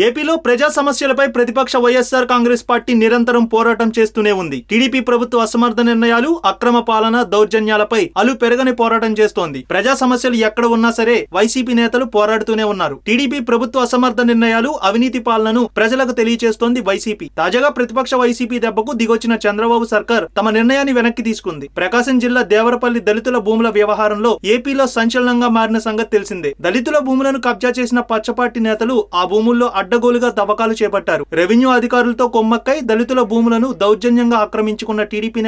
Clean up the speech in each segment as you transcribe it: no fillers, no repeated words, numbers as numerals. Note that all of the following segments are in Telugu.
ఏపీలో ప్రజా సమస్యలపై ప్రతిపక్ష వైఎస్ఆర్ కాంగ్రెస్ పార్టీ నిరంతరం పోరాటం చేస్తూనే ఉంది. టీడీపీ ప్రభుత్వ అసమర్థ నిర్ణయాలు, అక్రమ పాలన, దౌర్జన్యాలపై అలు పెరగని పోరాటం చేస్తోంది. ప్రజా సమస్యలు ఎక్కడ ఉన్నా సరే వైసీపీ నేతలు పోరాడుతూనే ఉన్నారు. టీడీపీ ప్రభుత్వ అసమర్థ నిర్ణయాలు, అవినీతి పాలనను ప్రజలకు తెలియజేస్తోంది వైసీపీ. తాజాగా ప్రతిపక్ష వైసీపీ దెబ్బకు దిగొచ్చిన చంద్రబాబు సర్కార్ తమ నిర్ణయాన్ని వెనక్కి తీసుకుంది. ప్రకాశం జిల్లా దేవరపల్లి దళితుల భూముల వ్యవహారంలో ఏపీలో సంచలనంగా మారిన సంగతి తెలిసిందే. దళితుల భూములను కబ్జా చేసిన పచ్చపార్టీ నేతలు ఆ భూముల్లో అడ్డగోలుగా తవ్వకాలు చేపట్టారు. రెవెన్యూ అధికారులతో కొమ్మక్కై దళితుల భూములను దౌర్జన్యంగా ఆక్రమించుకున్న టీడీపీ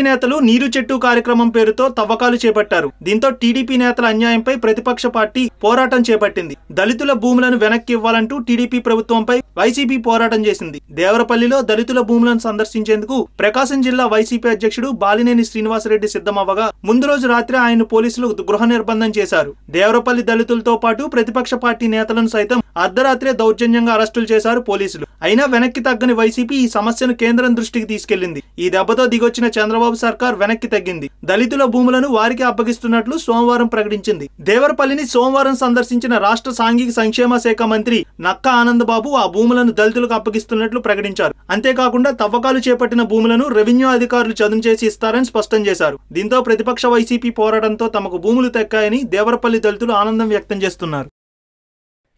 నేతలు నీరు చెట్టు కార్యక్రమం పేరుతో తవ్వకాలు చేపట్టారు. దీంతో టీడీపీ నేతల అన్యాయంపై ప్రతిపక్ష పార్టీ పోరాటం చేపట్టింది. దళితుల భూములను వెనక్కి ఇవ్వాలంటూ టీడీపీ ప్రభుత్వంపై వైసీపీ పోరాటం చేసింది. దేవరపల్లిలో దళితుల భూములను సందర్శించేందుకు ప్రకాశం జిల్లా వైసీపీ అధ్యక్షుడు బాలినేని శ్రీనివాసరెడ్డి సిద్ధమవ్వగా ముందు రోజు రాత్రి ఆయన పోలీసులు గృహ నిర్బంధం చేశారు. దేవరపల్లి దళితులతో పాటు ప్రతిపక్ష పార్టీ నేతలను సైతం అర్ధరాత్రే దౌర్జన్యంగా అరెస్టులు చేశారు పోలీసులు. అయినా వెనక్కి తగ్గని వైసీపీ ఈ సమస్యను కేంద్రం దృష్టికి తీసుకెళ్లింది. ఈ దెబ్బతో దిగొచ్చిన చంద్రబాబు సర్కార్ వెనక్కి తగ్గింది. దళితుల భూములను వారికి అప్పగిస్తున్నట్లు సోమవారం ప్రకటించింది. దేవరపల్లిని సోమవారం సందర్శించిన రాష్ట్ర సాంఘిక సంక్షేమ శాఖ మంత్రి నక్కా ఆనందబాబు ఆ భూములను దళితులకు అప్పగిస్తున్నట్లు ప్రకటించారు. అంతేకాకుండా తవ్వకాలు చేపట్టిన భూములను రెవెన్యూ అధికారులు చదును చేసి ఇస్తారని స్పష్టం చేశారు. దీంతో ప్రతిపక్ష వైసీపీ పోరాటంతో తమకు భూములు దక్కాయని దేవరపల్లి దళితులు ఆనందం వ్యక్తం చేస్తున్నారు.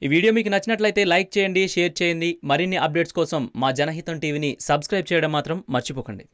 ఈ వీడియో మీకు నచ్చినట్లయితే లైక్ చేయండి, షేర్ చేయండి. మరిన్ని అప్డేట్స్ కోసం మా జనహితం టీవీని సబ్స్క్రైబ్ చేయడం మాత్రం మర్చిపోకండి.